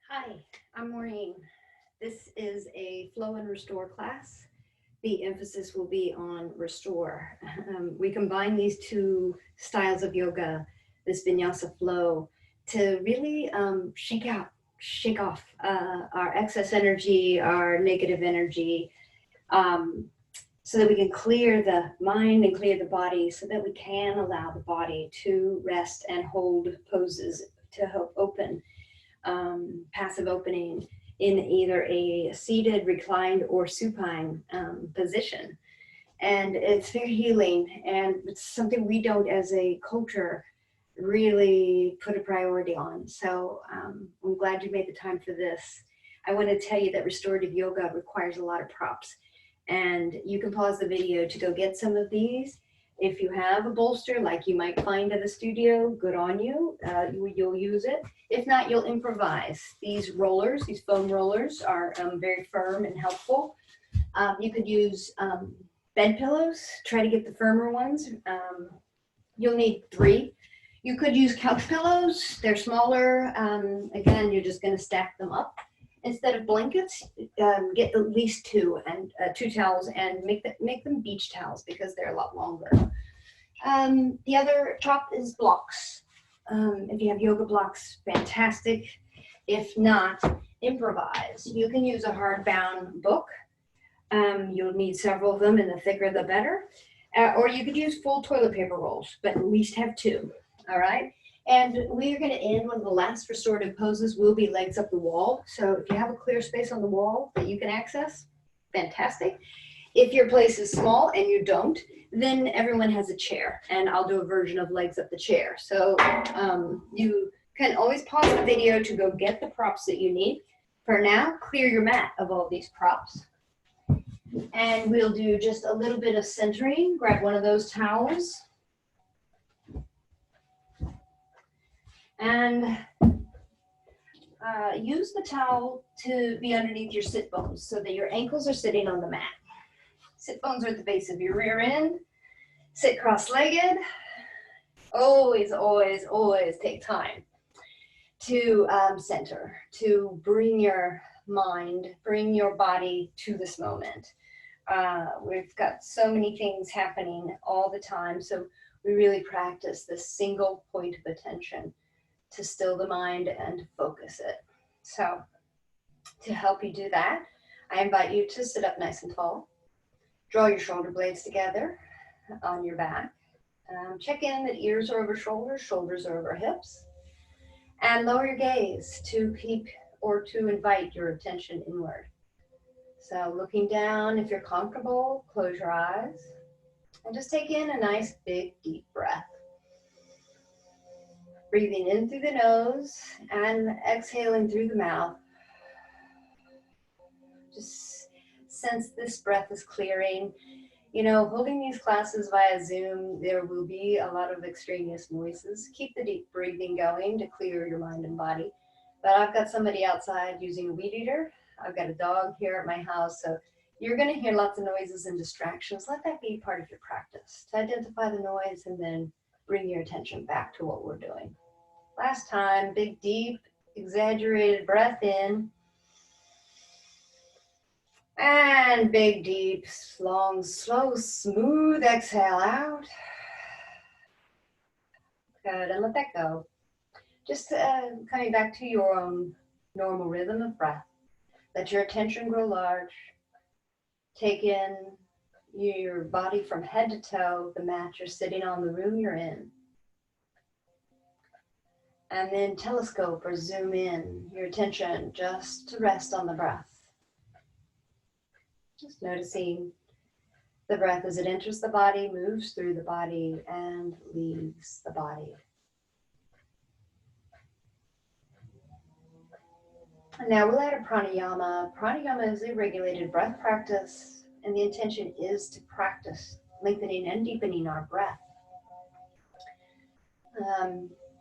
Hi, I'm Maureen. This is a flow and restore class. The emphasis will be on restore. We combine these two styles of yoga, this vinyasa flow, to really shake off our excess energy, our negative energy, um, so that we can clear the mind and clear the body so that we can allow the body to rest and hold poses to help open passive opening in either a seated, reclined, or supine position. And it's very healing, and it's something we don't, as a culture, really put a priority on. So I'm glad you made the time for this. I want to tell you that restorative yoga requires a lot of props, and you can pause the video to go get some of these. If you have a bolster like you might find at a studio, good on you. You'll use it. If not, you'll improvise. These rollers, these foam rollers, are very firm and helpful. You could use bed pillows. Try to get the firmer ones. You'll need 3. You could use couch pillows. They're smaller. Again, you're just going to stack them up. Instead of blankets, get at least 2 and 2 towels, and make them beach towels because they're a lot longer. The other prop is blocks. If you have yoga blocks, fantastic. If not, improvise. You can use a hardbound book. You'll need several of them, and the thicker the better. Or you could use full toilet paper rolls, but at least have 2. All right. And we're going to end one of the last restorative poses will be legs up the wall. So if you have a clear space on the wall that you can access, fantastic. If your place is small and you don't, then everyone has a chair, and I'll do a version of legs up the chair. So you can always pause the video to go get the props that you need. For now, clear your mat of all these props. And we'll do just a little bit of centering. Grab one of those towels. And use the towel to be underneath your sit bones so that your ankles are sitting on the mat. Sit bones are at the base of your rear end. Sit cross-legged. Always, always, always take time to center, to bring your mind, bring your body to this moment. We've got so many things happening all the time, so we really practice this single point of attention to still the mind and focus it. So to help you do that, I invite you to sit up nice and tall. Draw your shoulder blades together on your back. Check in that ears are over shoulders, shoulders are over hips. And lower your gaze to keep or to invite your attention inward. So looking down, if you're comfortable, close your eyes. And just take in a nice, big, deep breath. Breathing in through the nose and exhaling through the mouth. Just sense this breath is clearing. You know, holding these classes via Zoom, there will be a lot of extraneous noises. Keep the deep breathing going to clear your mind and body. But I've got somebody outside using a weed eater. I've got a dog here at my house, so you're going to hear lots of noises and distractions. Let that be part of your practice, to identify the noise and then bring your attention back to what we're doing. Last time, big, deep, exaggerated breath in. And big, deep, long, slow, smooth exhale out. Good, and let that go. Just coming back to your own normal rhythm of breath. Let your attention grow large. Take in your body from head to toe, the mat you're sitting on, the room you're in. And then telescope or zoom in your attention just to rest on the breath. Just noticing the breath as it enters the body, moves through the body, and leaves the body. And now we'll add a pranayama. Pranayama is a regulated breath practice, and the intention is to practice lengthening and deepening our breath.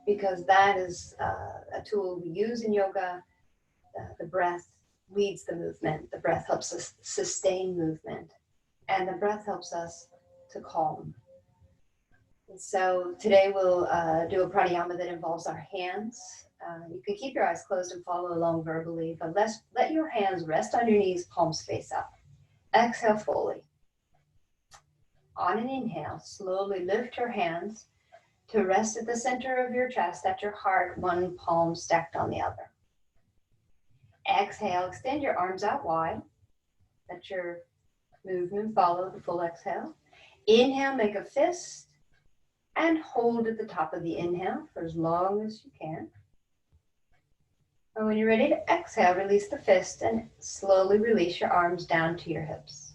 Because that is a tool we use in yoga. The breath leads the movement. The breath helps us sustain movement. And the breath helps us to calm. And so today we'll do a pranayama that involves our hands. You can keep your eyes closed and follow along verbally, but let your hands rest on your knees, palms face up. Exhale fully. On an inhale, slowly lift your hands to rest at the center of your chest, at your heart, one palm stacked on the other. Exhale, extend your arms out wide. Let your movement follow the full exhale. Inhale, make a fist and hold at the top of the inhale for as long as you can. And when you're ready to exhale, release the fist and slowly release your arms down to your hips.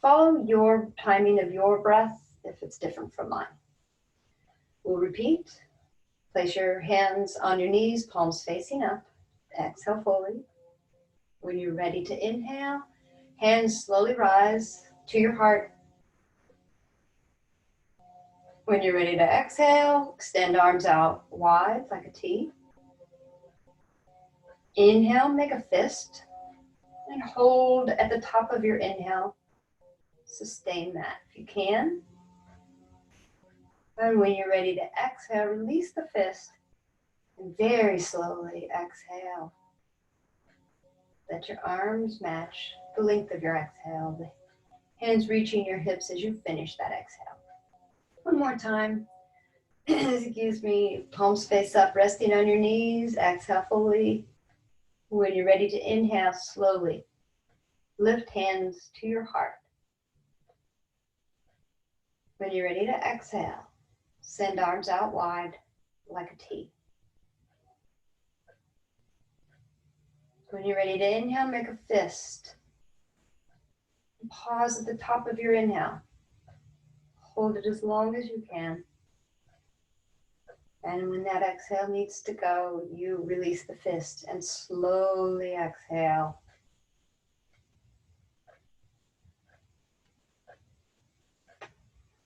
Follow your timing of your breath if it's different from mine. We'll repeat. Place your hands on your knees, palms facing up. Exhale fully. When you're ready to inhale, hands slowly rise to your heart. When you're ready to exhale, extend arms out wide like a T. Inhale, make a fist and hold at the top of your inhale. Sustain that if you can. And when you're ready to exhale, release the fist and very slowly exhale. Let your arms match the length of your exhale. The hands reaching your hips as you finish that exhale. One more time. Excuse me. Palms face up, resting on your knees. Exhale fully. When you're ready to inhale, slowly lift hands to your heart. When you're ready to exhale, send arms out wide like a T. When you're ready to inhale, make a fist. Pause at the top of your inhale. Hold it as long as you can. And when that exhale needs to go, you release the fist and slowly exhale.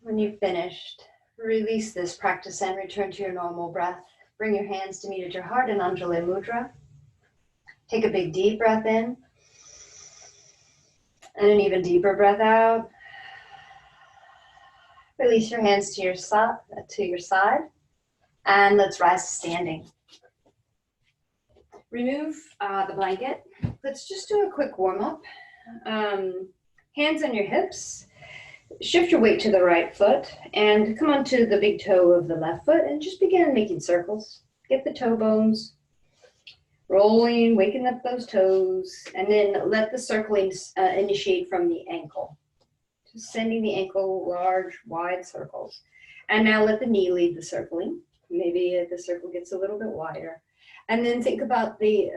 When you've finished, release this practice and return to your normal breath. Bring your hands to meet at your heart in Anjali Mudra. Take a big deep breath in and an even deeper breath out. Release your hands to your side. And let's rise to standing. Remove the blanket. Let's just do a quick warm up. Hands on your hips. Shift your weight to the right foot and come onto the big toe of the left foot and just begin making circles. Get the toe bones rolling, waking up those toes, and then let the circling initiate from the ankle. Just sending the ankle large, wide circles. And now let the knee lead the circling. Maybe the circle gets a little bit wider. And then think about the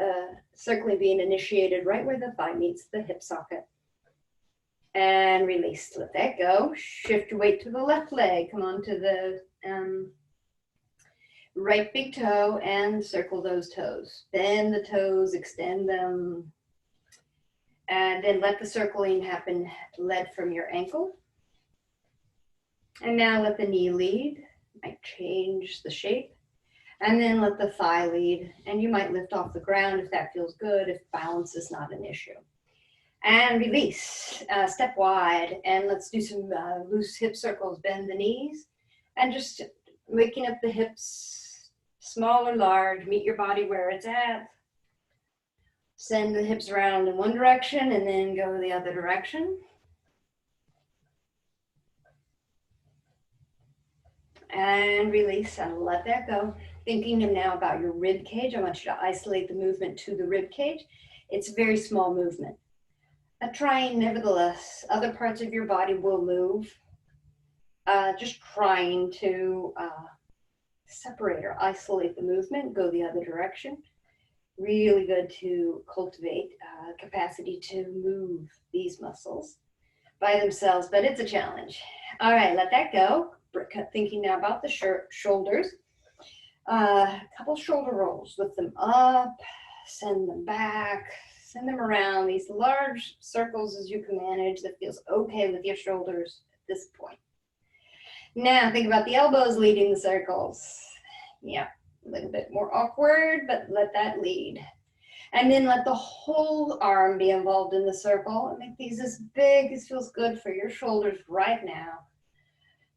circling being initiated right where the thigh meets the hip socket. And release, let that go. Shift your weight to the left leg. Come on to the right big toe and circle those toes. Bend the toes, extend them. And then let the circling happen, led from your ankle. And now let the knee lead. Might change the shape. And then let the thigh lead. And you might lift off the ground if that feels good, if balance is not an issue. And release, step wide, and let's do some loose hip circles. Bend the knees, and just waking up the hips, small or large, meet your body where it's at. Send the hips around in one direction, and then go the other direction. And release, and let that go. Thinking now about your rib cage, I want you to isolate the movement to the rib cage. It's a very small movement. Trying, nevertheless, other parts of your body will move. Just trying to separate or isolate the movement, go the other direction. Really good to cultivate capacity to move these muscles by themselves, but it's a challenge. All right, let that go. Thinking now about the shoulders. A couple shoulder rolls. Lift them up, send them back. Send them around, these large circles as you can manage that feels okay with your shoulders at this point. Now think about the elbows leading the circles. Yeah, a little bit more awkward, but let that lead. And then let the whole arm be involved in the circle and make these as big as feels good for your shoulders right now.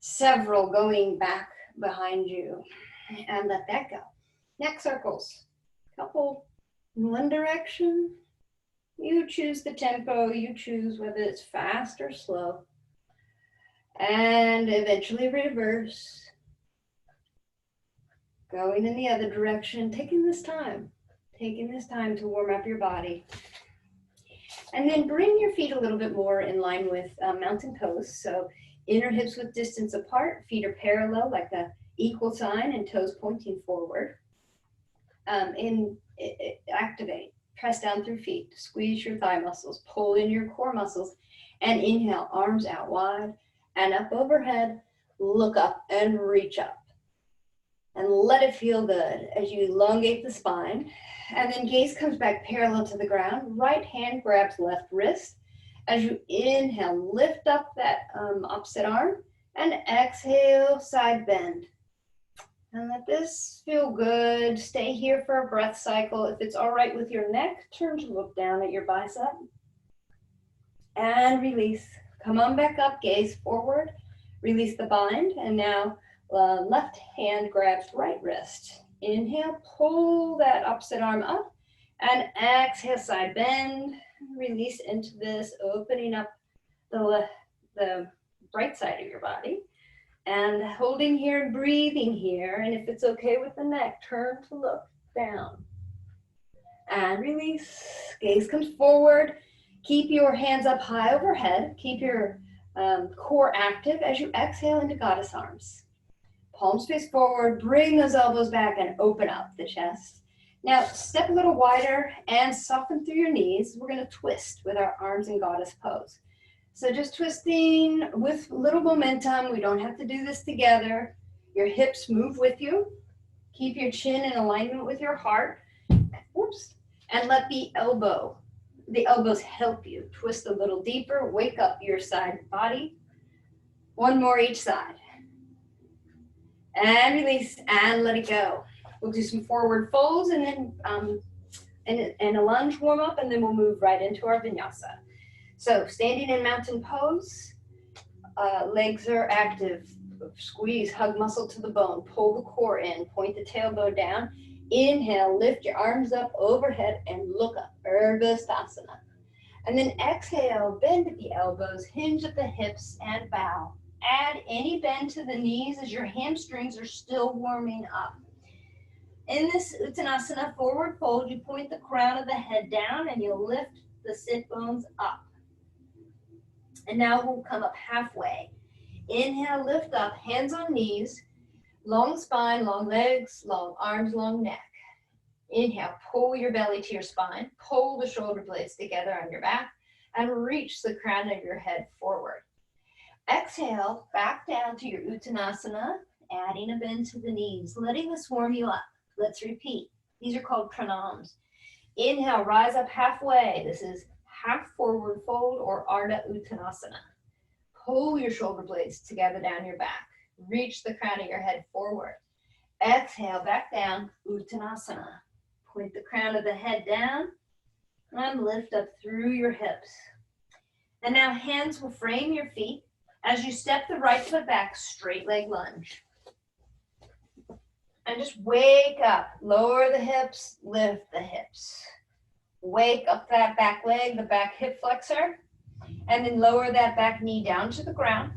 Several going back behind you. And let that go. Neck circles. couple in one direction. You choose the tempo, you choose whether it's fast or slow. And eventually reverse. Going in the other direction, taking this time to warm up your body. And then bring your feet a little bit more in line with mountain pose. So inner hips width distance apart, feet are parallel like the equal sign and toes pointing forward. Activate, press down through feet, squeeze your thigh muscles, pull in your core muscles, and inhale, arms out wide and up overhead, look up and reach up. And let it feel good as you elongate the spine. And then gaze comes back parallel to the ground. Right hand grabs left wrist. As you inhale, lift up that opposite arm and exhale, side bend. And let this feel good. Stay here for a breath cycle. If it's all right with your neck, turn to look down at your bicep. And release. Come on back up, gaze forward. Release the bind. And now left hand grabs right wrist. Inhale, pull that opposite arm up. And exhale, side bend. Release into this, opening up the right side of your body. And holding here, breathing here. And if it's okay with the neck, turn to look down. And release. Gaze comes forward. Keep your hands up high overhead. Keep your core active as you exhale into goddess arms. Palms face forward. Bring those elbows back and open up the chest. Now, step a little wider and soften through your knees. We're going to twist with our arms in goddess pose. So just twisting with little momentum. We don't have to do this together. Your hips move with you. Keep your chin in alignment with your heart. Whoops. And let the elbows help you. Twist a little deeper. Wake up your side body. One more each side. And release and let it go. We'll do some forward folds and then and a lunge warm up, and then we'll move right into our vinyasa. So standing in mountain pose, legs are active. Squeeze, hug muscle to the bone, pull the core in, point the tailbone down. Inhale, lift your arms up overhead and look up, Urdhva. And then exhale, bend at the elbows, hinge at the hips and bow. Add any bend to the knees as your hamstrings are still warming up. In this Uttanasana forward fold, you point the crown of the head down and you'll lift the sit bones up. And now we'll come up halfway. Inhale, lift up, hands on knees, long spine, long legs, long arms, long neck. Inhale, pull your belly to your spine, pull the shoulder blades together on your back, and reach the crown of your head forward. Exhale, back down to your Uttanasana, adding a bend to the knees, letting this warm you up. Let's repeat. These are called pranams. Inhale, rise up halfway. This is half forward fold or Ardha Uttanasana. Pull your shoulder blades together down your back. Reach the crown of your head forward. Exhale, back down, Uttanasana. Point the crown of the head down and lift up through your hips. And now hands will frame your feet as you step the right foot back, straight leg lunge. And just wake up, lower the hips, lift the hips. Wake up that back leg, the back hip flexor, and then lower that back knee down to the ground.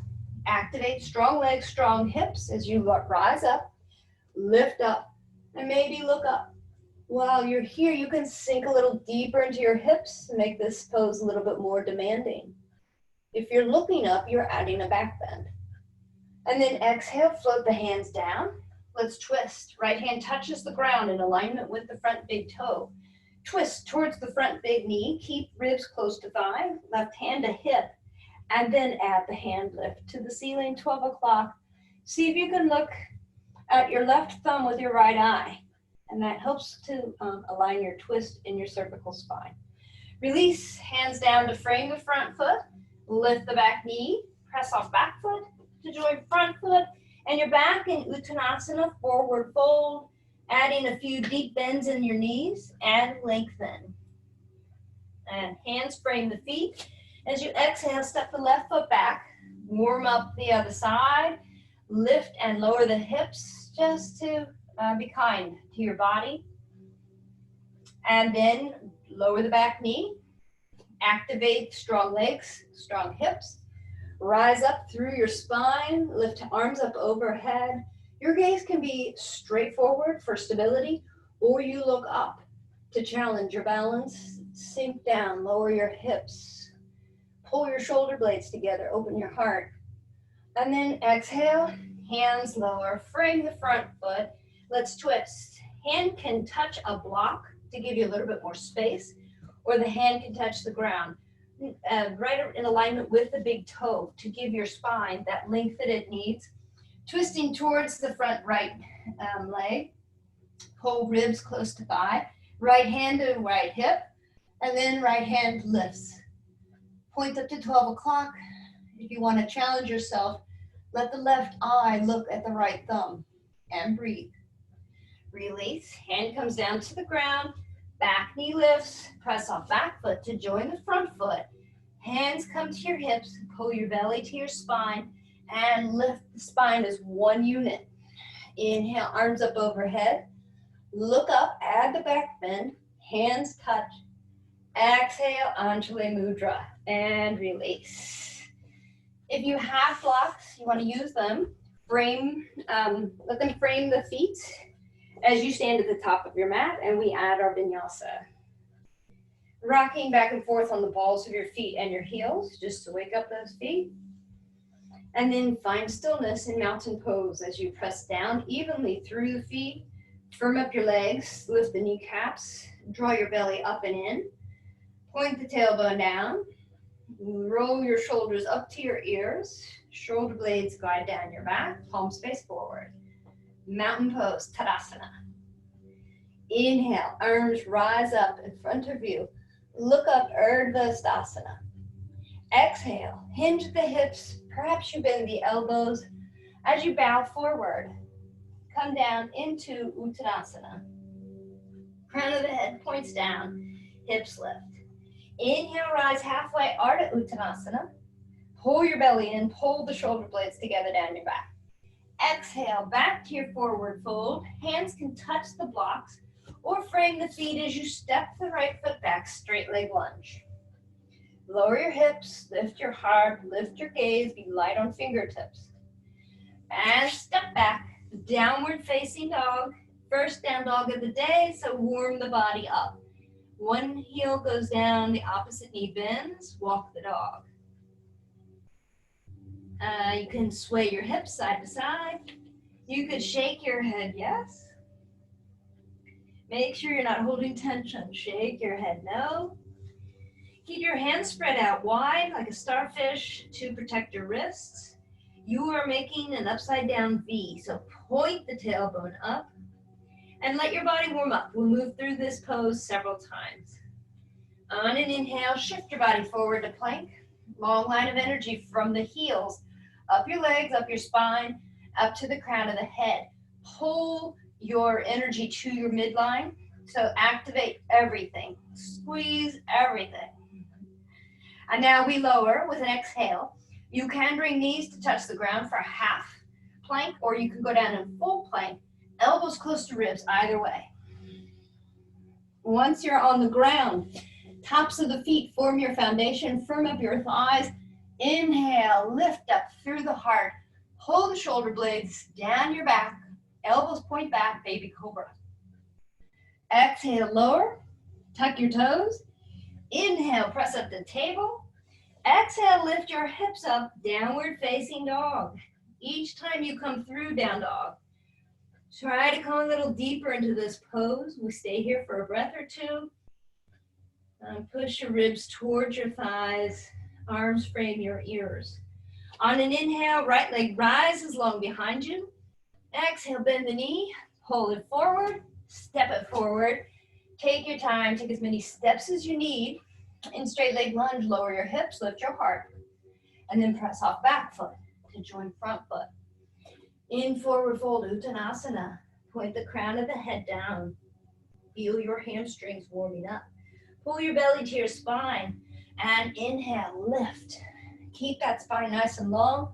Activate strong legs, strong hips as you rise up, lift up, and maybe look up. While you're here, you can sink a little deeper into your hips to make this pose a little bit more demanding. If you're looking up, you're adding a back bend. And then exhale, float the hands down. Let's twist. Right hand touches the ground in alignment with the front big toe. Twist towards the front big knee. Keep ribs close to thigh. Left hand to hip. And then add the hand lift to the ceiling, 12 o'clock. See if you can look at your left thumb with your right eye. And that helps to align your twist in your cervical spine. Release, hands down to frame the front foot. Lift the back knee. Press off back foot to join front foot. And you're back in Uttanasana, forward fold, adding a few deep bends in your knees and lengthen. And hands frame the feet. As you exhale, step the left foot back, warm up the other side, lift and lower the hips just to be kind to your body. And then lower the back knee, activate strong legs, strong hips. Rise up through your spine, lift arms up overhead. Your gaze can be straight forward for stability, or you look up to challenge your balance. Sink down, lower your hips. Pull your shoulder blades together, open your heart. And then exhale, hands lower, frame the front foot. Let's twist. Hand can touch a block to give you a little bit more space, or the hand can touch the ground. Right in alignment with the big toe to give your spine that length that it needs. Twisting towards the front right leg. Pull ribs close to thigh. Right hand to right hip. And then right hand lifts. Point up to 12 o'clock. If you want to challenge yourself, let the left eye look at the right thumb. And breathe. Release. Hand comes down to the ground. Back knee lifts. Press off back foot to join the front foot. Hands come to your hips, pull your belly to your spine, and lift the spine as one unit. Inhale, arms up overhead. Look up, add the back bend, hands touch. Exhale, Anjali Mudra, and release. If you have blocks, you want to use them. Let them frame the feet as you stand at the top of your mat, and we add our vinyasa. Rocking back and forth on the balls of your feet and your heels, just to wake up those feet. And then find stillness in mountain pose as you press down evenly through the feet. Firm up your legs, lift the kneecaps, draw your belly up and in. Point the tailbone down. Roll your shoulders up to your ears. Shoulder blades glide down your back, palms face forward. Mountain pose, Tadasana. Inhale, arms rise up in front of you. Look up, Urdhva Sthasana. Exhale, hinge the hips, perhaps you bend the elbows. As you bow forward, come down into Uttanasana. Crown of the head points down, hips lift. Inhale, rise halfway, Ardha Uttanasana. Pull your belly in, pull the shoulder blades together down your back. Exhale, back to your forward fold. Hands can touch the blocks, or frame the feet as you step the right foot back, straight leg lunge. Lower your hips, lift your heart, lift your gaze, be light on fingertips. And step back, downward facing dog. First down dog of the day, so warm the body up. One heel goes down, the opposite knee bends, walk the dog. You can sway your hips side to side. You could shake your head, yes. Make sure you're not holding tension. Shake your head, no. Keep your hands spread out wide like a starfish to protect your wrists. You are making an upside down V, so point the tailbone up and let your body warm up. We'll move through this pose several times. On an inhale, shift your body forward to plank. Long line of energy from the heels, up your legs, up your spine, up to the crown of the head. Pull your energy to your midline. So activate everything, squeeze everything. And now we lower with an exhale. You can bring knees to touch the ground for a half plank, or you can go down in full plank, elbows close to ribs, either way. Once you're on the ground, tops of the feet form your foundation, firm up your thighs. Inhale, lift up through the heart. Pull the shoulder blades down your back, elbows point back, baby cobra. Exhale, lower, tuck your toes. Inhale, press up the table. Exhale, lift your hips up, downward facing dog. Each time you come through down dog, try to come a little deeper into this pose. We stay here for a breath or two. Push your ribs towards your thighs, arms frame your ears. On an inhale, right leg rises long behind you. Exhale, bend the knee, pull it forward, step it forward. Take your time, take as many steps as you need. In straight leg lunge, lower your hips, lift your heart, and then press off back foot to join front foot. In forward fold, Uttanasana. Point the crown of the head down. Feel your hamstrings warming up. Pull your belly to your spine, and inhale, lift. Keep that spine nice and long.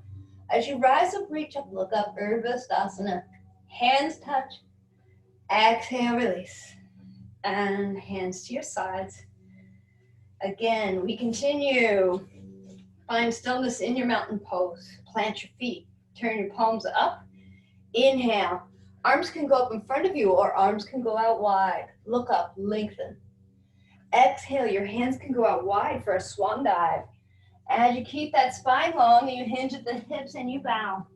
As you rise up, reach up, look up, Urdhva Sthasana. Hands touch. Exhale, release. And hands to your sides. Again, we continue. Find stillness in your mountain pose. Plant your feet. Turn your palms up. Inhale. Arms can go up in front of you or arms can go out wide. Look up, lengthen. Exhale, your hands can go out wide for a swan dive. As you keep that spine long, you hinge at the hips and you bow.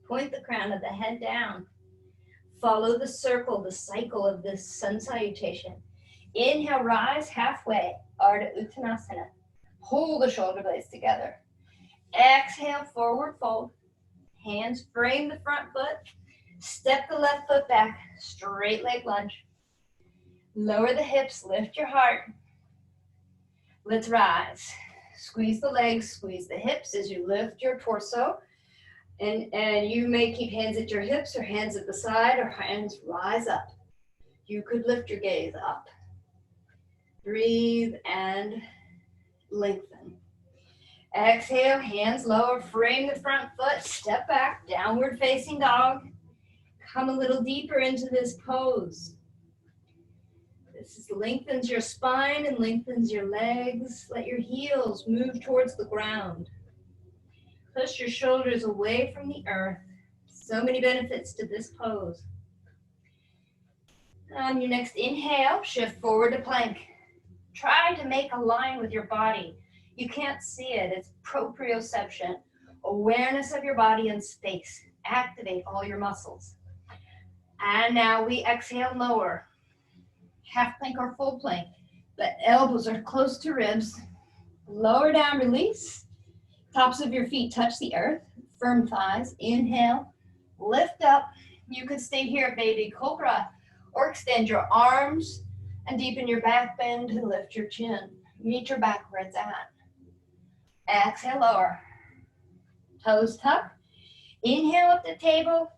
Point the crown of the head down. Follow the circle, the cycle of this sun salutation. Inhale, rise halfway, Ardha Uttanasana. Pull the shoulder blades together. Exhale, forward fold. Hands frame the front foot. Step the left foot back, straight leg lunge. Lower the hips, lift your heart. Let's rise. Squeeze the legs, squeeze the hips as you lift your torso. And you may keep hands at your hips or hands at the side or hands rise up. You could lift your gaze up. Breathe and lengthen. Exhale, hands lower, frame the front foot, step back, downward facing dog. Come a little deeper into this pose. This lengthens your spine and lengthens your legs. Let your heels move towards the ground. Push your shoulders away from the earth. So many benefits to this pose. On your next inhale, shift forward to plank. Try to make a line with your body. You can't see it. It's proprioception. Awareness of your body and space. Activate all your muscles. And now we exhale, lower. Half plank or full plank. The elbows are close to ribs. Lower down, release. Tops of your feet touch the earth. Firm thighs. Inhale. Lift up. You could stay here, baby cobra, or extend your arms and deepen your back bend and lift your chin. Meet your back where it's at. Exhale, lower. Toes tuck. Inhale up the table.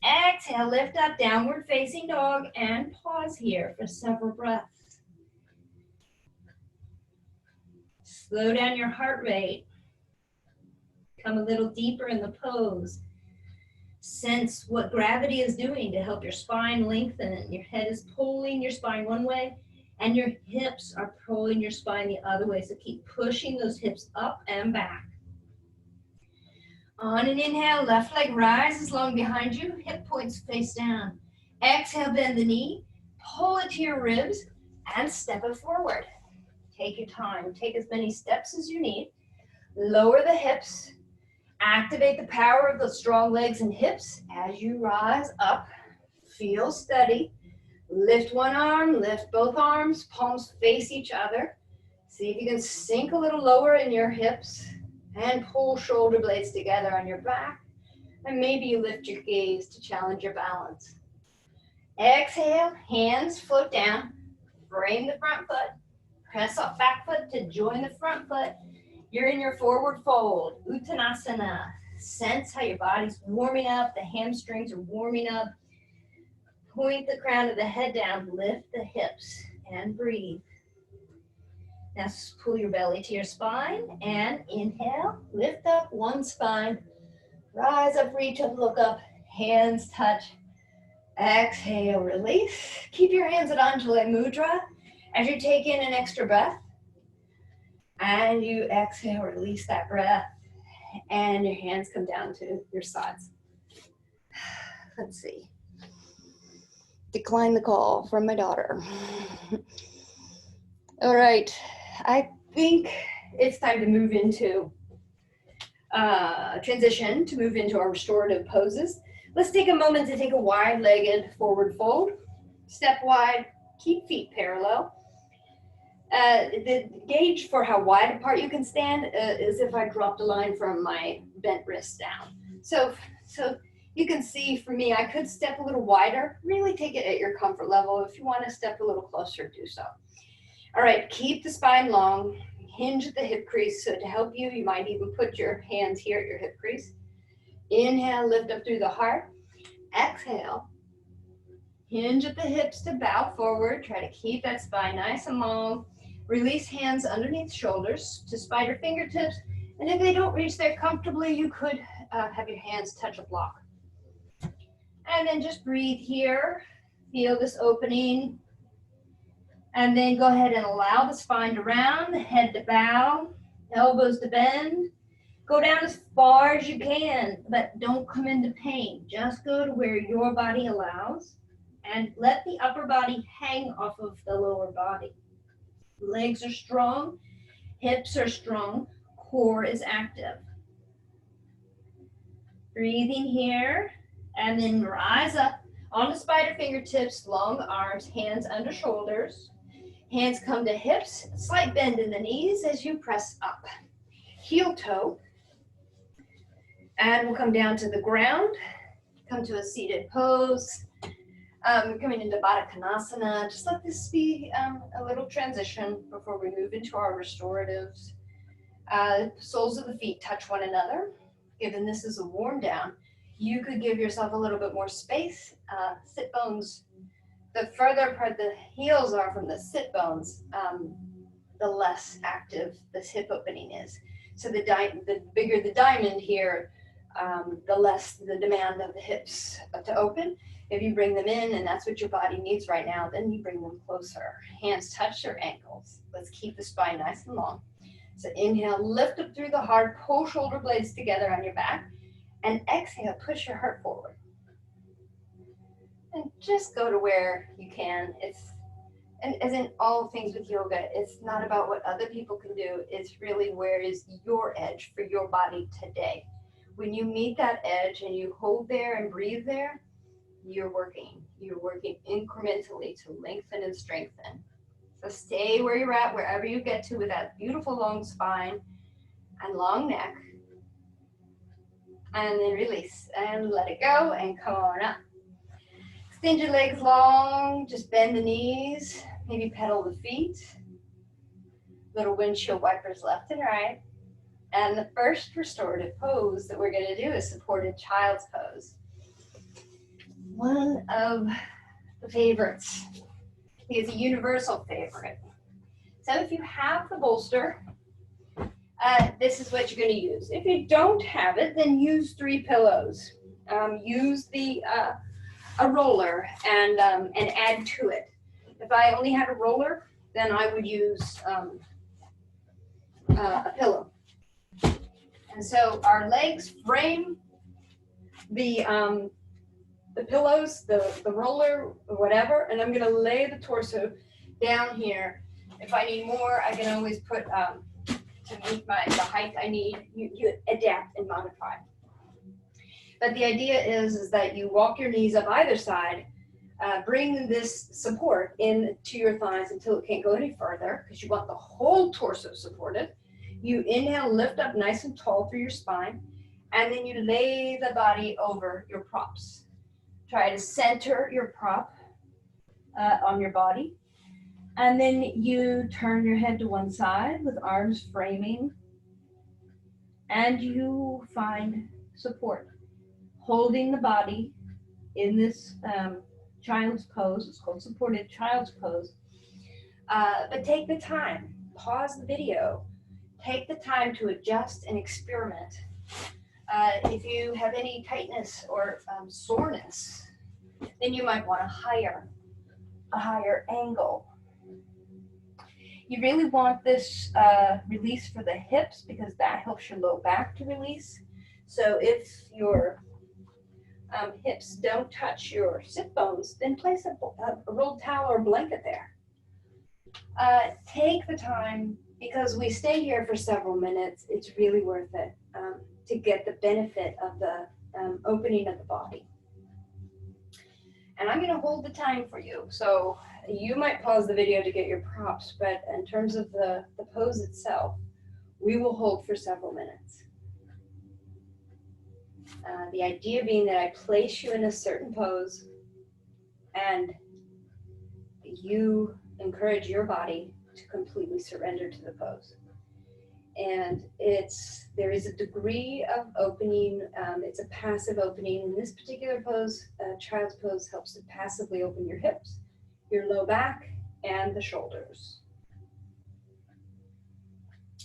Exhale, lift up, downward facing dog, and pause here for several breaths. Slow down your heart rate. Come a little deeper in the pose. Sense what gravity is doing to help your spine lengthen. Your head is pulling your spine one way, and your hips are pulling your spine the other way. So keep pushing those hips up and back. On an inhale, left leg rises long behind you, hip points face down. Exhale, bend the knee, pull it to your ribs, and step it forward. Take your time. Take as many steps as you need. Lower the hips. Activate the power of the strong legs and hips as you rise up. Feel steady. Lift one arm, lift both arms, palms face each other. See if you can sink a little lower in your hips and pull shoulder blades together on your back. And maybe you lift your gaze to challenge your balance. Exhale, hands float down. Frame the front foot. Press up back foot to join the front foot. You're in your forward fold, Uttanasana. Sense how your body's warming up, the hamstrings are warming up. Point the crown of the head down, lift the hips, and breathe. Now pull your belly to your spine, and inhale, lift up one spine. Rise up, reach up, look up, hands touch. Exhale, release. Keep your hands at Anjali Mudra as you take in an extra breath. And you exhale, release that breath, and your hands come down to your sides. Let's see. Decline the call from my daughter. All right, I think it's time to move into transition, to move into our restorative poses. Let's take a moment to take a wide-legged forward fold. Step wide, keep feet parallel. The gauge for how wide apart you can stand is if I dropped a line from my bent wrist down. So you can see for me, I could step a little wider, really take it at your comfort level. If you want to step a little closer, do so. All right, keep the spine long, hinge at the hip crease. So to help you, you might even put your hands here at your hip crease. Inhale, lift up through the heart. Exhale, hinge at the hips to bow forward. Try to keep that spine nice and long. Release hands underneath shoulders to spider fingertips. And if they don't reach there comfortably, you could have your hands touch a block. And then just breathe here. Feel this opening. And then go ahead and allow the spine to round, the head to bow, elbows to bend. Go down as far as you can, but don't come into pain. Just go to where your body allows and let the upper body hang off of the lower body. Legs are strong, hips are strong, core is active. Breathing here, and then rise up on the spider fingertips, long arms, hands under shoulders. Hands come to hips, slight bend in the knees as you press up. Heel toe. And we'll come down to the ground, come to a seated pose. Coming into Baddha Konasana. Just let this be a little transition before we move into our restoratives. Soles of the feet touch one another. Given this is a warm down, you could give yourself a little bit more space. Sit bones, the further apart the heels are from the sit bones, the less active this hip opening is. So the bigger the diamond here, the less the demand of the hips to open. If you bring them in and that's what your body needs right now, then you bring them closer. Hands touch your ankles. Let's keep the spine nice and long. So inhale, lift up through the heart, pull shoulder blades together on your back, and exhale, push your heart forward. And just go to where you can. And as in all things with yoga, it's not about what other people can do. It's really where is your edge for your body today. When you meet that edge and you hold there and breathe there, you're working incrementally to lengthen and strengthen. So stay where you're at, wherever you get to with that beautiful long spine and long neck. And then release and let it go and come on up. Extend your legs long, just bend the knees, maybe pedal the feet. Little windshield wipers left and right. And the first restorative pose that we're going to do is supported child's pose. One of the favorites. He is a universal favorite. So if you have the bolster, this is what you're going to use. If you don't have it, then use 3 pillows. Use a roller and add to it. If I only had a roller, then I would use a pillow. And so our legs frame the pillows, the roller, whatever, and I'm gonna lay the torso down here. If I need more, I can always put, to meet the height I need, you adapt and modify. But the idea is that you walk your knees up either side, bring this support into your thighs until it can't go any further, because you want the whole torso supported. You inhale, lift up nice and tall through your spine, and then you lay the body over your props. Try to center your prop on your body. And then you turn your head to one side with arms framing. And you find support. Holding the body in this child's pose. It's called supported child's pose. But take the time. Pause the video. Take the time to adjust and experiment. If you have any tightness or soreness, then you might want a higher angle. You really want this release for the hips because that helps your low back to release. So if your hips don't touch your sit bones, then place a rolled towel or blanket there. Take the time, because we stay here for several minutes, it's really worth it to get the benefit of the opening of the body. And I'm going to hold the time for you. So you might pause the video to get your props, but in terms of the pose itself, we will hold for several minutes. The idea being that I place you in a certain pose and you encourage your body to completely surrender to the pose. And there is a degree of opening. It's a passive opening. In this particular pose, child's pose helps to passively open your hips, your low back, and the shoulders.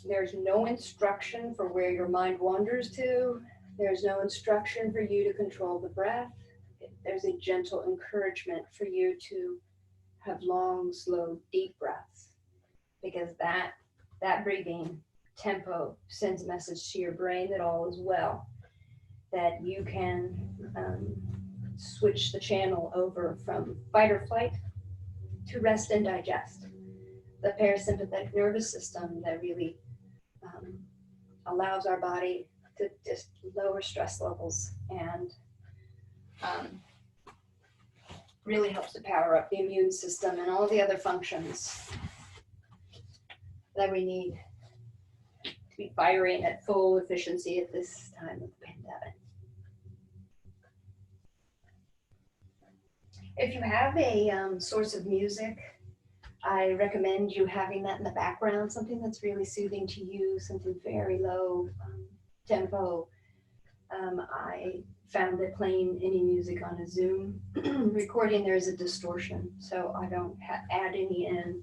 There's no instruction for where your mind wanders to. There's no instruction for you to control the breath. There's a gentle encouragement for you to have long, slow, deep breaths, because that breathing tempo sends a message to your brain that all is well, that you can switch the channel over from fight or flight to rest and digest. The parasympathetic nervous system that really allows our body to just lower stress levels and really helps to power up the immune system and all the other functions that we need to be firing at full efficiency at this time of the pandemic. If you have a source of music, I recommend you having that in the background, something that's really soothing to you, something very low tempo. I found that playing any music on a Zoom recording, there's a distortion, so I don't add any in.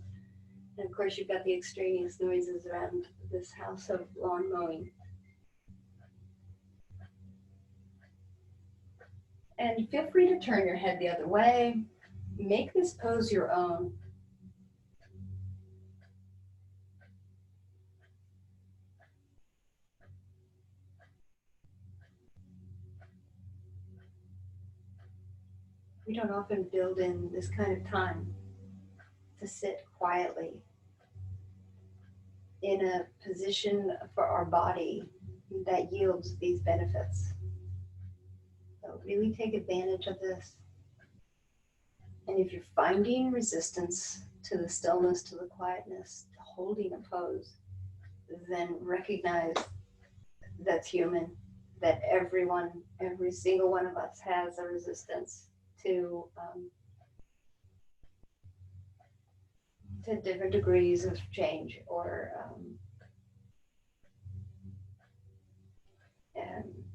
And of course, you've got the extraneous noises around this house of lawn mowing. And feel free to turn your head the other way. Make this pose your own. We don't often build in this kind of time to sit quietly in a position for our body that yields these benefits. So really take advantage of this. And if you're finding resistance to the stillness, to the quietness, to holding a pose, then recognize that's human, that everyone, every single one of us has a resistance to different degrees of change, or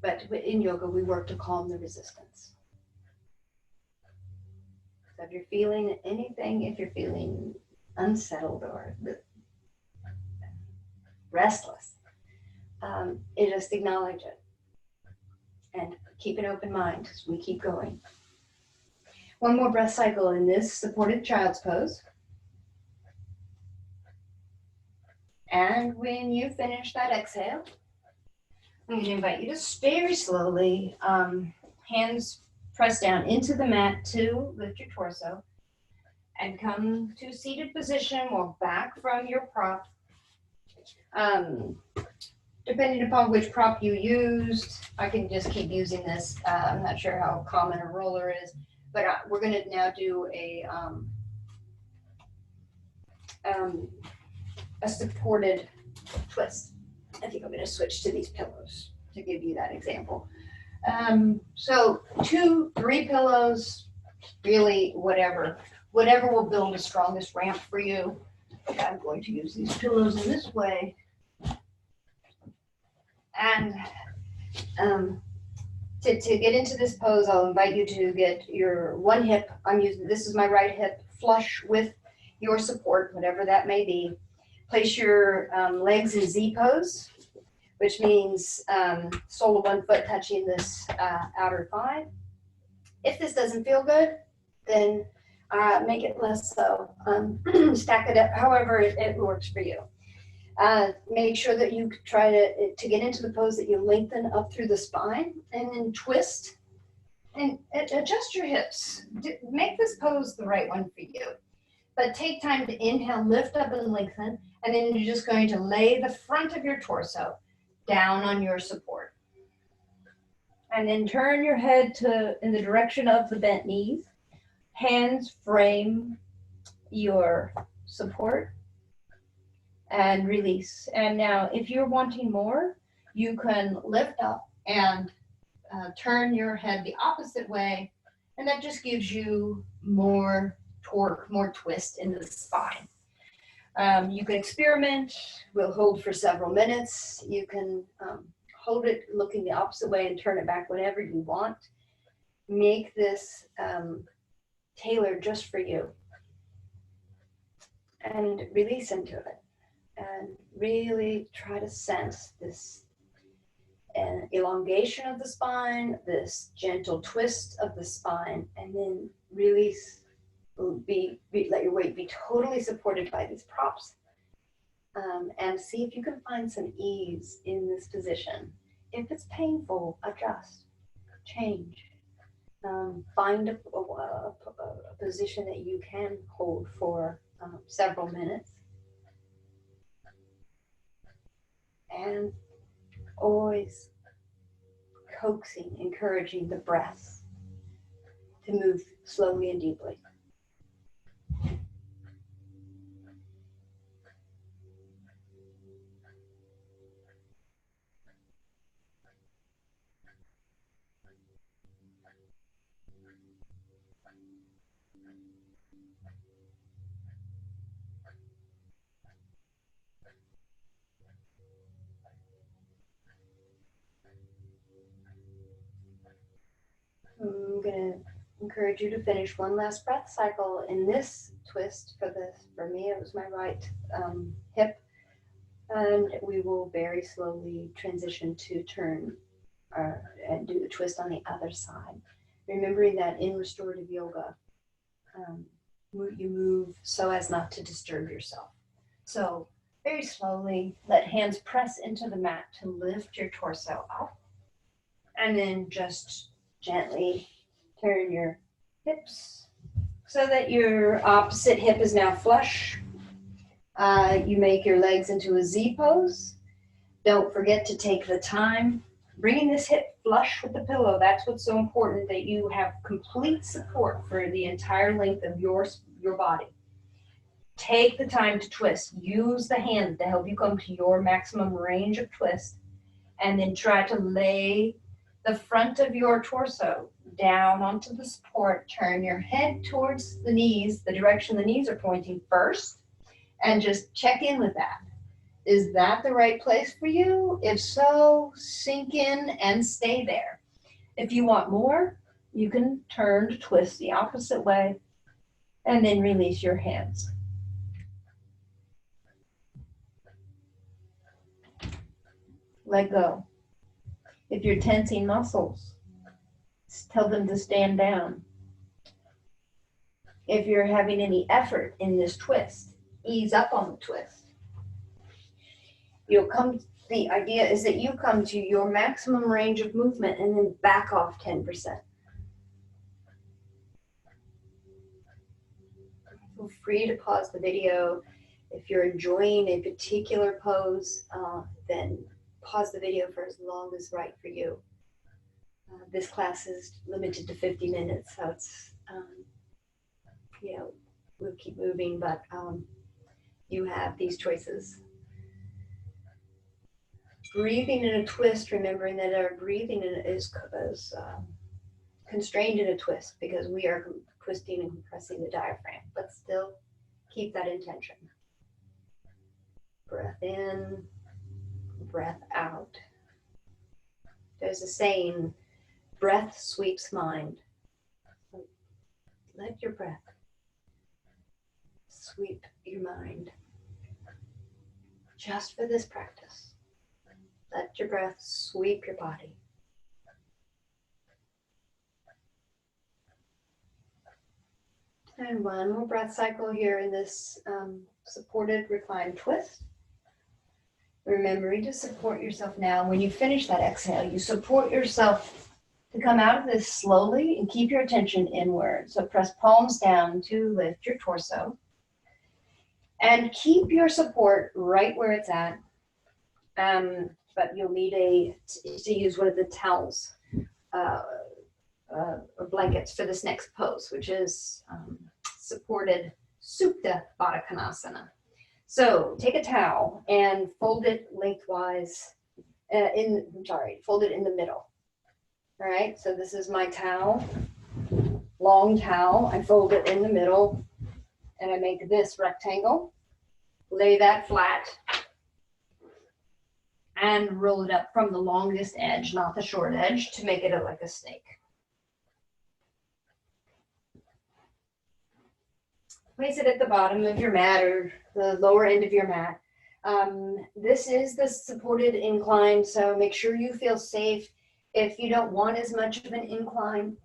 but in yoga we work to calm the resistance. So if you're feeling anything, if you're feeling unsettled or restless, you just acknowledge it and keep an open mind as we keep going. One more breath cycle in this supported child's pose. And when you finish that exhale, I'm going to invite you to very slowly, hands press down into the mat to lift your torso and come to seated position. Walk back from your prop. Depending upon which prop you used, I can just keep using this. I'm not sure how common a roller is, but we're going to now do a supported twist. I think I'm going to switch to these pillows to give you that example. So 2, 3 pillows, really whatever will build the strongest ramp for you. I'm going to use these pillows in this way. And to get into this pose, I'll invite you to get your one hip, this is my right hip, flush with your support, whatever that may be. Place your legs in Z pose, which means sole of one foot touching this outer thigh. If this doesn't feel good, then make it less so. Stack it up however it works for you. Make sure that you try to get into the pose that you lengthen up through the spine, and then twist and adjust your hips. Make this pose the right one for you. But take time to inhale, lift up and lengthen, and then you're just going to lay the front of your torso down on your support. And then turn your head in the direction of the bent knees. Hands frame your support and release. And now if you're wanting more, you can lift up and turn your head the opposite way, and that just gives you more torque, more twist in the spine. You can experiment. We'll hold for several minutes. You can hold it looking the opposite way and turn it back whenever you want. Make this tailored just for you. And release into it. And really try to sense this elongation of the spine, this gentle twist of the spine, and then release. Let weight be totally supported by these props. And see if you can find some ease in this position. If it's painful, adjust, change. Find a position that you can hold for several minutes. And always coaxing, encouraging the breath to move slowly and deeply. I'm going to encourage you to finish one last breath cycle in this twist. For me, it was my right hip. And we will very slowly transition to turn and do the twist on the other side. Remembering that in restorative yoga, you move so as not to disturb yourself. So very slowly, let hands press into the mat to lift your torso up. And then just gently turn your hips so that your opposite hip is now flush. You make your legs into a Z pose. Don't forget to take the time bringing this hip flush with the pillow. That's what's so important, that you have complete support for the entire length of your body. Take the time to twist. Use the hand to help you come to your maximum range of twist, and then try to lay the front of your torso down onto the support. Turn your head towards the knees, the direction the knees are pointing first, and just check in with that. Is that the right place for you? If so, sink in and stay there. If you want more, you can turn to twist the opposite way and then release your hands. Let go. If you're tensing muscles, tell them to stand down. If you're having any effort in this twist, ease up on the twist. The idea is that you come to your maximum range of movement and then back off 10%. Feel free to pause the video. If you're enjoying a particular pose, then pause the video for as long as right for you. This class is limited to 50 minutes, so it's, we'll keep moving, but you have these choices. Breathing in a twist, remembering that our breathing is constrained in a twist because we are twisting and compressing the diaphragm, but still keep that intention. Breath in, breath out. There's a saying, breath sweeps mind. Let your breath sweep your mind. Just for this practice. Let your breath sweep your body. And one more breath cycle here in this supported reclined twist. Remembering to support yourself now. When you finish that exhale, you support yourself to come out of this slowly and keep your attention inward. So press palms down to lift your torso. And keep your support right where it's at. But you'll need to use one of the towels or blankets for this next pose, which is supported Supta Baddha Konasana. So take a towel and fold it lengthwise, fold it in the middle. All right, so this is my towel, long towel. I fold it in the middle and I make this rectangle, lay that flat, and roll it up from the longest edge, not the short edge, to make it like a snake. Place it at the bottom of your mat or the lower end of your mat. This is the supported incline, so make sure you feel safe. If you don't want as much of an incline,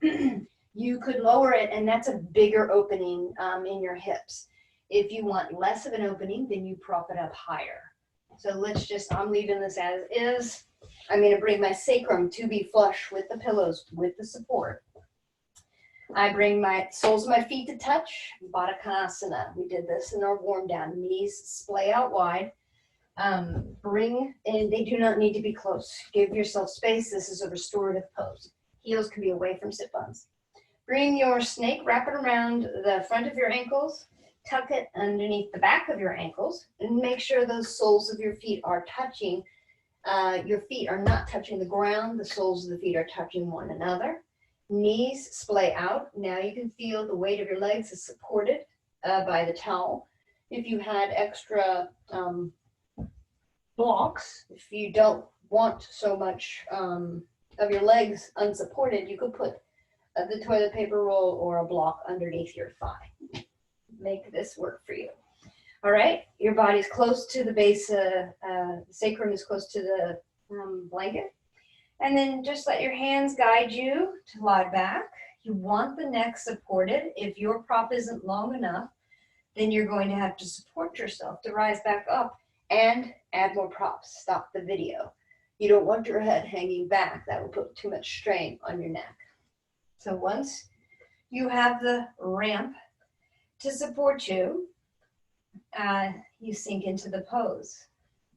you could lower it, and that's a bigger opening in your hips. If you want less of an opening, then you prop it up higher. So I'm leaving this as is. I'm going to bring my sacrum to be flush with the pillows, with the support. I bring my soles of my feet to touch, Baddha. We did this in our warm down. Knees splay out wide. And they do not need to be close. Give yourself space. This is a restorative pose. Heels can be away from sit bones. Bring your snake, wrap it around the front of your ankles, tuck it underneath the back of your ankles, and make sure those soles of your feet are touching. Your feet are not touching the ground. The soles of the feet are touching one another. Knees splay out. Now you can feel the weight of your legs is supported by the towel. If you had extra blocks, if you don't want so much of your legs unsupported, you could put the toilet paper roll or a block underneath your thigh. Make this work for you. All right, your body's close to the base, sacrum is close to the blanket. And then just let your hands guide you to lie back. You want the neck supported. If your prop isn't long enough, then you're going to have to support yourself to rise back up and add more props. Stop the video. You don't want your head hanging back. That will put too much strain on your neck. So once you have the ramp to support you, you sink into the pose.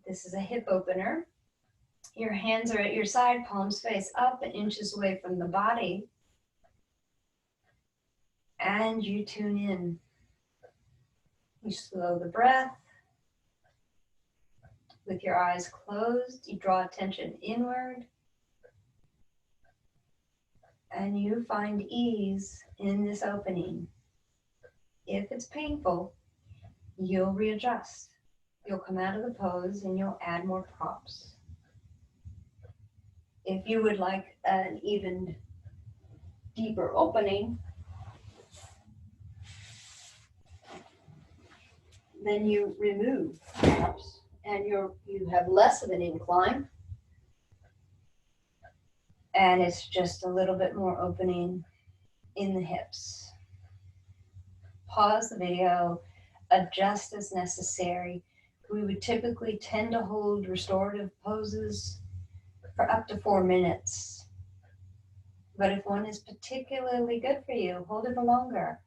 This is a hip opener. Your hands are at your side, palms face up, inches away from the body. And you tune in. You slow the breath. With your eyes closed, you draw attention inward. And you find ease in this opening. If it's painful, you'll readjust. You'll come out of the pose and you'll add more props. If you would like an even deeper opening, then you remove props and you have less of an incline. And it's just a little bit more opening in the hips. Pause the video, adjust as necessary. We would typically tend to hold restorative poses for up to 4 minutes. But if one is particularly good for you, hold it for longer.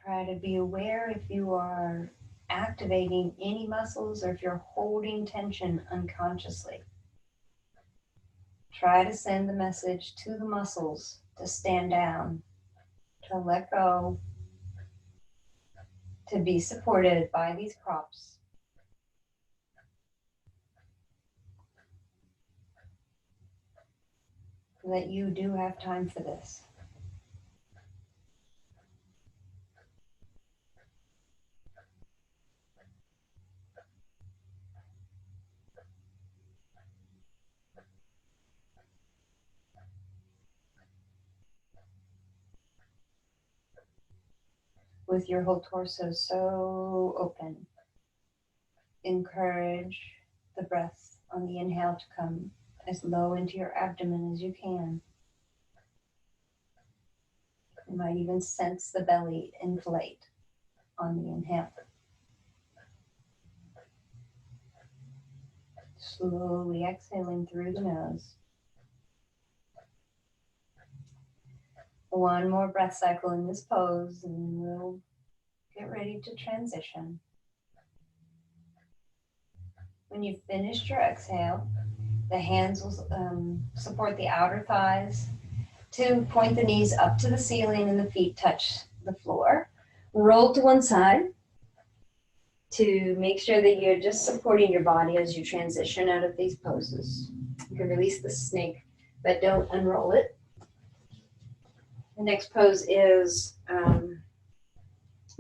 Try to be aware if you are activating any muscles or if you're holding tension unconsciously. Try to send the message to the muscles to stand down, to let go, to be supported by these props. That you do have time for this. With your whole torso so open, encourage the breath on the inhale to come as low into your abdomen as you can. You might even sense the belly inflate on the inhale. Slowly exhaling through the nose. One more breath cycle in this pose and we'll get ready to transition. When you've finished your exhale, the hands will support the outer thighs to point the knees up to the ceiling and the feet touch the floor. Roll to one side to make sure that you're just supporting your body as you transition out of these poses. You can release the snake, but don't unroll it. The next pose is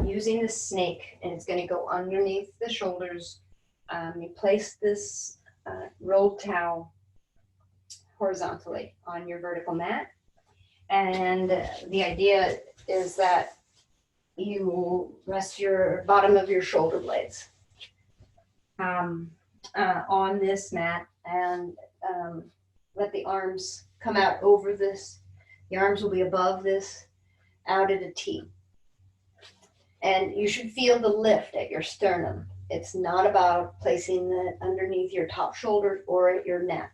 using the snake, and it's going to go underneath the shoulders. You place this rolled towel horizontally on your vertical mat. And the idea is that you will rest your bottom of your shoulder blades on this mat, and let the arms come out over this. The arms will be above this, out at a T. And you should feel the lift at your sternum. It's not about placing it underneath your top shoulder or at your neck.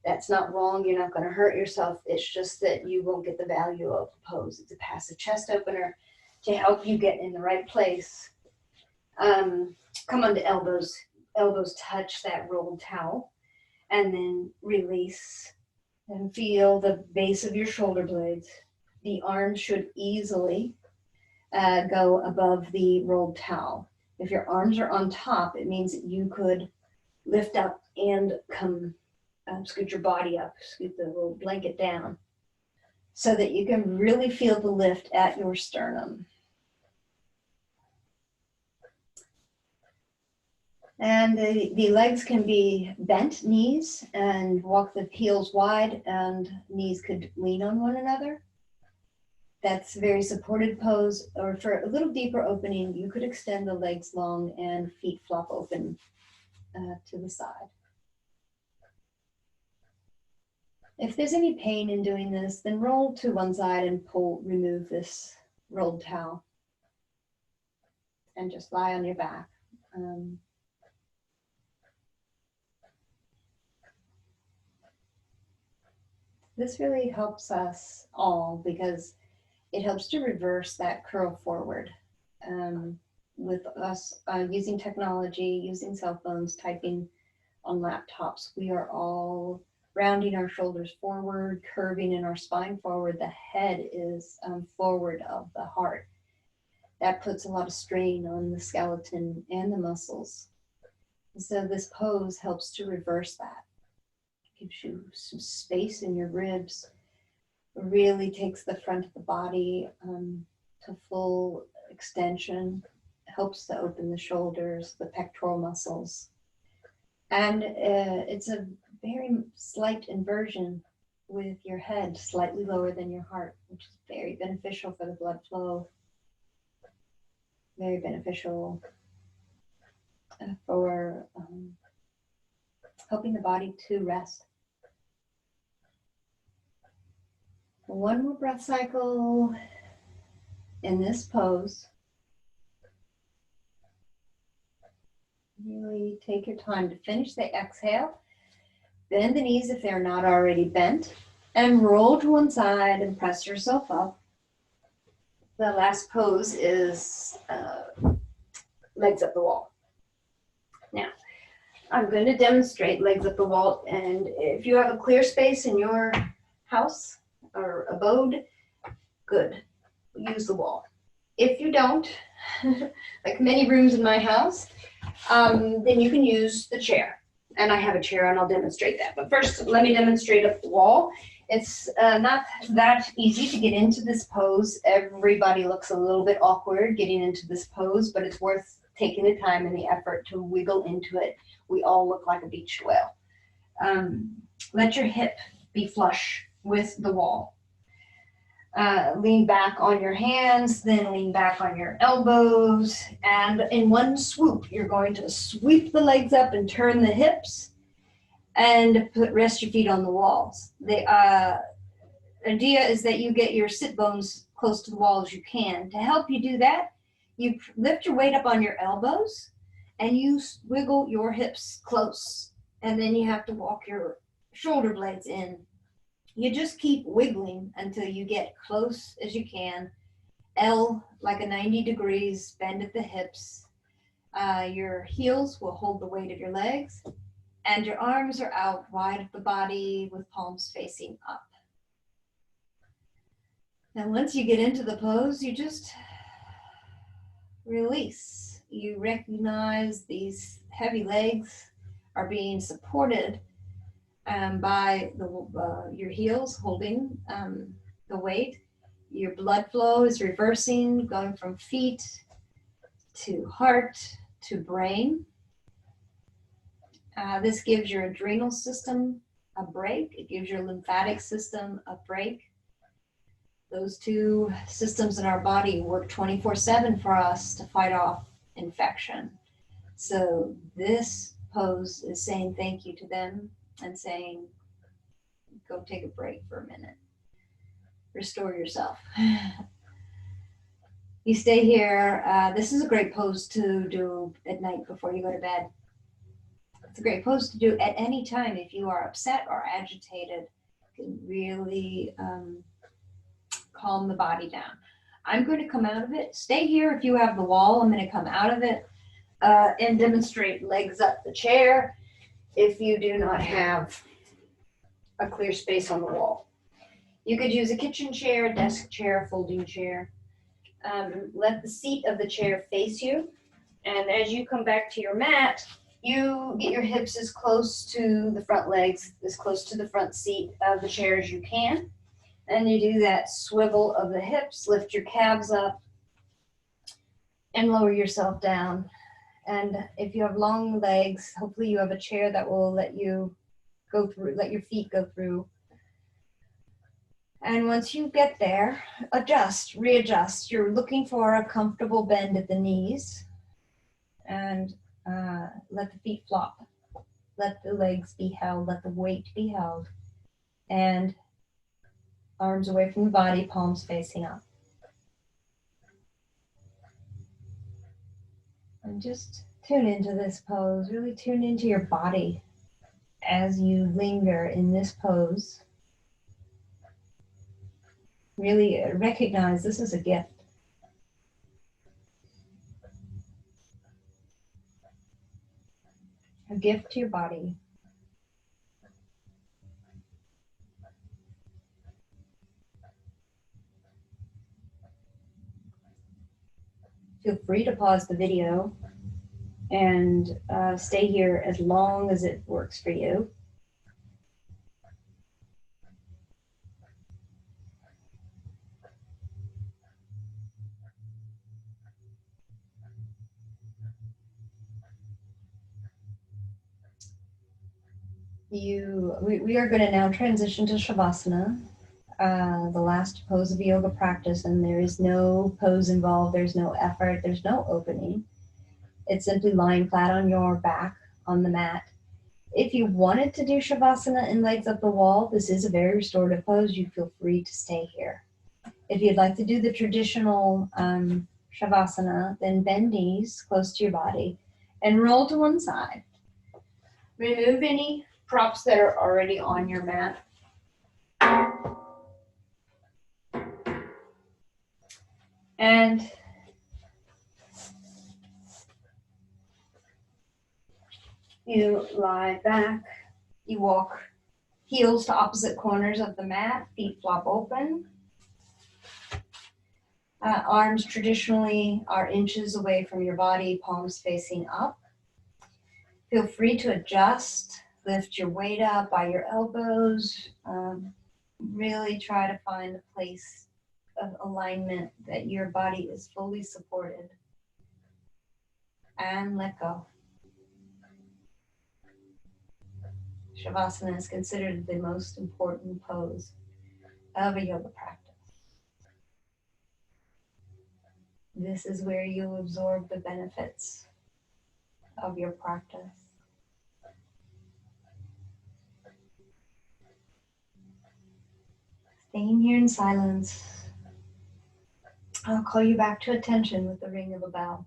That's not wrong. You're not going to hurt yourself. It's just that you won't get the value of the pose. It's a passive chest opener to help you get in the right place. Come onto elbows. Elbows touch that rolled towel, and then release and feel the base of your shoulder blades. The arms should easily go above the rolled towel. If your arms are on top, it means that you could lift up and come scoot your body up, scoot the little blanket down, so that you can really feel the lift at your sternum. And the legs can be bent knees and walk the heels wide, and knees could lean on one another. That's a very supported pose. Or for a little deeper opening, you could extend the legs long and feet flop open to the side. If there's any pain in doing this, then roll to one side and remove this rolled towel. And just lie on your back. This really helps us all because it helps to reverse that curl forward. With us using technology, using cell phones, typing on laptops, we are all rounding our shoulders forward, curving in our spine forward. The head is forward of the heart. That puts a lot of strain on the skeleton and the muscles. And so this pose helps to reverse that. Gives you some space in your ribs, really takes the front of the body to full extension, helps to open the shoulders, the pectoral muscles. And it's a very slight inversion with your head slightly lower than your heart, which is very beneficial for the blood flow, very beneficial for helping the body to rest. One more breath cycle in this pose. Really take your time to finish the exhale. Bend the knees if they're not already bent, and roll to one side and press yourself up. The last pose is legs up the wall. Now, I'm going to demonstrate legs up the wall, and if you have a clear space in your house or abode, good, use the wall. If you don't, like many rooms in my house, then you can use the chair. And I have a chair and I'll demonstrate that. But first, let me demonstrate up the wall. It's not that easy to get into this pose. Everybody looks a little bit awkward getting into this pose, but it's worth taking the time and the effort to wiggle into it. We all look like a beach whale. Let your hip be flush with the wall. Lean back on your hands, then lean back on your elbows, and in one swoop, you're going to sweep the legs up and turn the hips and rest your feet on the walls. The idea is that you get your sit bones close to the wall as you can. To help you do that, you lift your weight up on your elbows and you wiggle your hips close, and then you have to walk your shoulder blades in. You just keep wiggling until you get close as you can. L, like a 90 degrees, bend at the hips. Your heels will hold the weight of your legs, and your arms are out wide of the body with palms facing up. Now, once you get into the pose, you just release. You recognize these heavy legs are being supported by your heels holding the weight. Your blood flow is reversing, going from feet to heart to brain. This gives your adrenal system a break. It gives your lymphatic system a break. Those two systems in our body work 24/7 for us to fight off infection. So this pose is saying thank you to them and saying, go take a break for a minute. Restore yourself. You stay here. This is a great pose to do at night before you go to bed. It's a great pose to do at any time if you are upset or agitated. You can really calm the body down. I'm going to come out of it. Stay here if you have the wall. I'm going to come out of it and demonstrate legs up the chair if you do not have a clear space on the wall. You could use a kitchen chair, a desk chair, a folding chair. Let the seat of the chair face you. And as you come back to your mat, you get your hips as close to the front legs, as close to the front seat of the chair as you can. And you do that swivel of the hips, lift your calves up, and lower yourself down. And if you have long legs, hopefully you have a chair that will let you go through, let your feet go through. And once you get there, adjust, readjust. You're looking for a comfortable bend at the knees. And let the feet flop. Let the legs be held. Let the weight be held. And arms away from the body, palms facing up. And just tune into this pose. Really tune into your body as you linger in this pose. Really recognize this is a gift. A gift to your body. Feel free to pause the video and stay here as long as it works for you. We are going to now transition to Shavasana, the last pose of yoga practice, and there is no pose involved, there's no effort, there's no opening. It's simply lying flat on your back on the mat. If you wanted to do Shavasana and legs up the wall, this is a very restorative pose. You feel free to stay here. If you'd like to do the traditional Shavasana, then bend knees close to your body and roll to one side. Remove any props that are already on your mat. And you lie back. You walk heels to opposite corners of the mat, feet flop open. Arms traditionally are inches away from your body, palms facing up. Feel free to adjust, lift your weight up by your elbows. Really try to find a place of alignment that your body is fully supported. And let go. Shavasana is considered the most important pose of a yoga practice. This is where you absorb the benefits of your practice. Staying here in silence. I'll call you back to attention with the ring of a bell.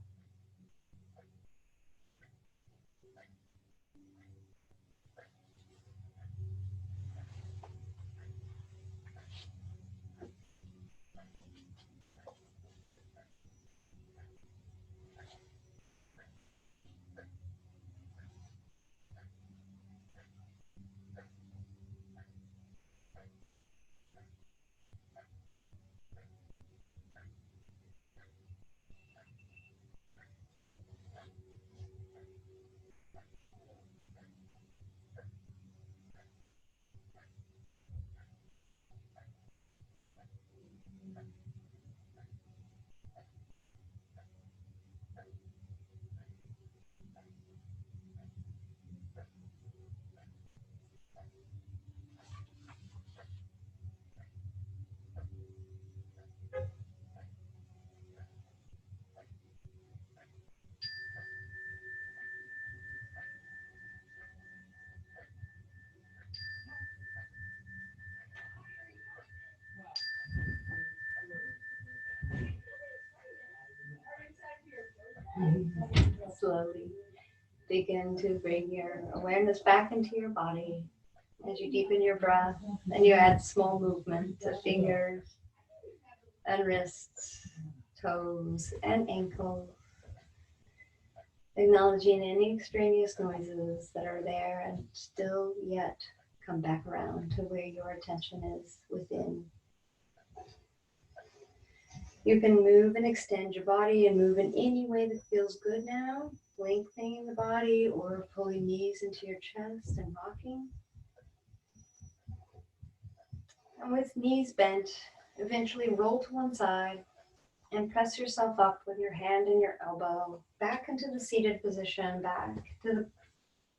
Slowly begin to bring your awareness back into your body as you deepen your breath, and you add small movements of fingers and wrists, toes, and ankles, acknowledging any extraneous noises that are there and still yet come back around to where your attention is within. You can move and extend your body and move in any way that feels good now, lengthening the body or pulling knees into your chest and rocking. And with knees bent, eventually roll to one side and press yourself up with your hand and your elbow back into the seated position, back to the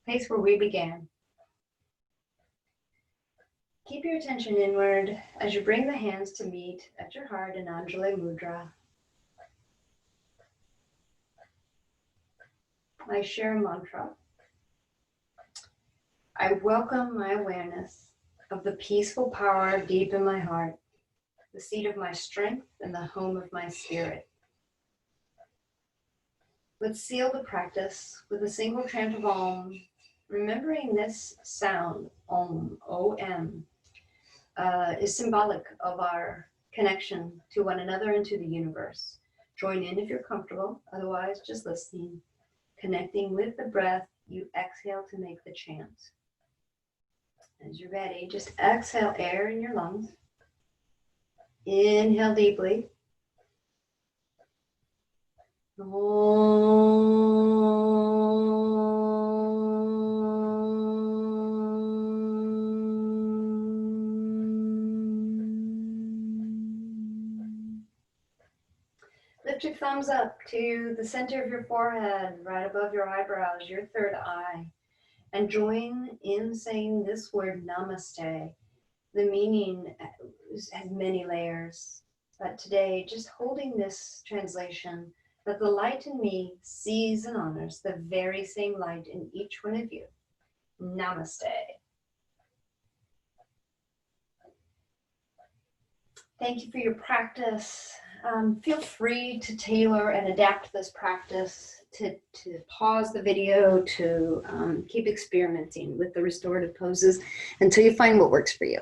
place where we began. Keep your attention inward as you bring the hands to meet at your heart in Anjali Mudra. I share a mantra. I welcome my awareness of the peaceful power deep in my heart, the seat of my strength and the home of my spirit. Let's seal the practice with a single chant of Om, remembering this sound, Om, O-M, is symbolic of our connection to one another and to the universe. Join in if you're comfortable, otherwise just listening. Connecting with the breath, you exhale to make the chant. As you're ready, just exhale air in your lungs. Inhale deeply. Lift your thumbs up to the center of your forehead, right above your eyebrows, your third eye, and join in saying this word, namaste. The meaning has many layers, but today, just holding this translation, that the light in me sees and honors the very same light in each one of you. Namaste. Thank you for your practice. Feel free to tailor and adapt this practice, to pause the video, to keep experimenting with the restorative poses until you find what works for you.